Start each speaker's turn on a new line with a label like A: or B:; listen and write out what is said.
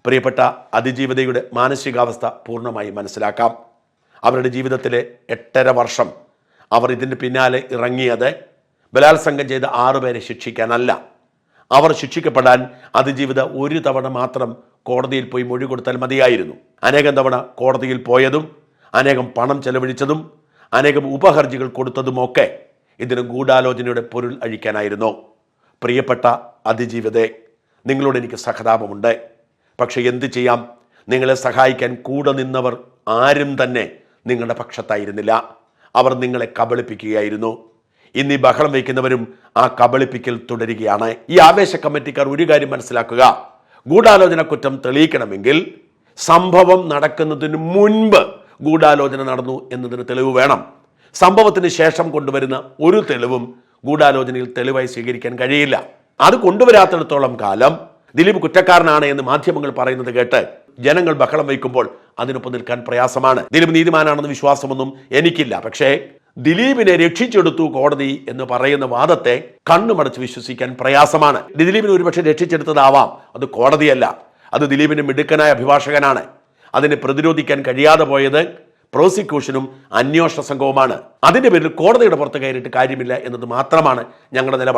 A: പ്രിയപ്പെട്ട അതിജീവിതയുടെ മാനസികാവസ്ഥ പൂർണ്ണമായി മനസ്സിലാക്കാം. അവരുടെ ജീവിതത്തിലെ 8.5 വർഷം അവർ ഇതിൻ്റെ പിന്നാലെ ഇറങ്ങിയത് ബലാത്സംഗം ചെയ്ത 6 പേരെ ശിക്ഷിക്കാനല്ല. അവർ ശിക്ഷിക്കപ്പെടാൻ അതിജീവിത ഒരു തവണ മാത്രം കോടതിയിൽ പോയി മൊഴി കൊടുത്താൽ മതിയായിരുന്നു. അനേകം തവണ കോടതിയിൽ പോയതും അനേകം പണം ചെലവഴിച്ചതും അനേകം ഉപഹർജികൾ കൊടുത്തതുമൊക്കെ ഇതിന് ഗൂഢാലോചനയുടെ പൊരുൾ അഴിക്കാനായിരുന്നു. പ്രിയപ്പെട്ട അതിജീവിതേ, നിങ്ങളോട് എനിക്ക് സഹതാപമുണ്ട്. പക്ഷെ എന്ത് ചെയ്യാം? നിങ്ങളെ സഹായിക്കാൻ കൂടെ നിന്നവർ ആരും തന്നെ നിങ്ങളുടെ പക്ഷത്തായിരുന്നില്ല. അവർ നിങ്ങളെ കബളിപ്പിക്കുകയായിരുന്നു. ഇന്ന് ഈ ബഹളം വയ്ക്കുന്നവരും ആ കബളിപ്പിക്കൽ തുടരുകയാണ്. ഈ ആവേശ കമ്മിറ്റിക്കാർ ഒരു കാര്യം മനസ്സിലാക്കുക: ഗൂഢാലോചന കുറ്റം തെളിയിക്കണമെങ്കിൽ സംഭവം നടക്കുന്നതിന് മുൻപ് ഗൂഢാലോചന നടന്നു എന്നതിന് തെളിവ് വേണം. സംഭവത്തിന് ശേഷം കൊണ്ടുവരുന്ന ഒരു തെളിവും ഗൂഢാലോചനയിൽ തെളിവായി സ്വീകരിക്കാൻ കഴിയില്ല. അത് കൊണ്ടുവരാത്തിടത്തോളം കാലം ദിലീപ് കുറ്റക്കാരനാണ് എന്ന് മാധ്യമങ്ങൾ പറയുന്നത് കേട്ട് ജനങ്ങൾ ബഹളം വയ്ക്കുമ്പോൾ അതിനൊപ്പം നിൽക്കാൻ പ്രയാസമാണ്. ദിലീപ് നീതിമാനാണെന്ന് വിശ്വാസമൊന്നും എനിക്കില്ല. പക്ഷേ ദിലീപിനെ രക്ഷിച്ചെടുത്തു കോടതി എന്ന് പറയുന്ന വാദത്തെ കണ്ണുമടച്ച് വിശ്വസിക്കാൻ പ്രയാസമാണ്. ദിലീപിനെ ഒരുപക്ഷെ രക്ഷിച്ചെടുത്തതാവാം, അത് കോടതിയല്ല. അത് ദിലീപിന്റെ മിടുക്കനായ അഭിഭാഷകനാണ്. അതിനെ പ്രതിരോധിക്കാൻ കഴിയാതെ പോയത് പ്രോസിക്യൂഷനും അന്വേഷണ സംഘവുമാണ്. അതിന്റെ പേരിൽ കോടതിയുടെ പുറത്ത് കയറിയിട്ട് കാര്യമില്ല എന്നത് മാത്രമാണ് ഞങ്ങളുടെ നിലപാട്.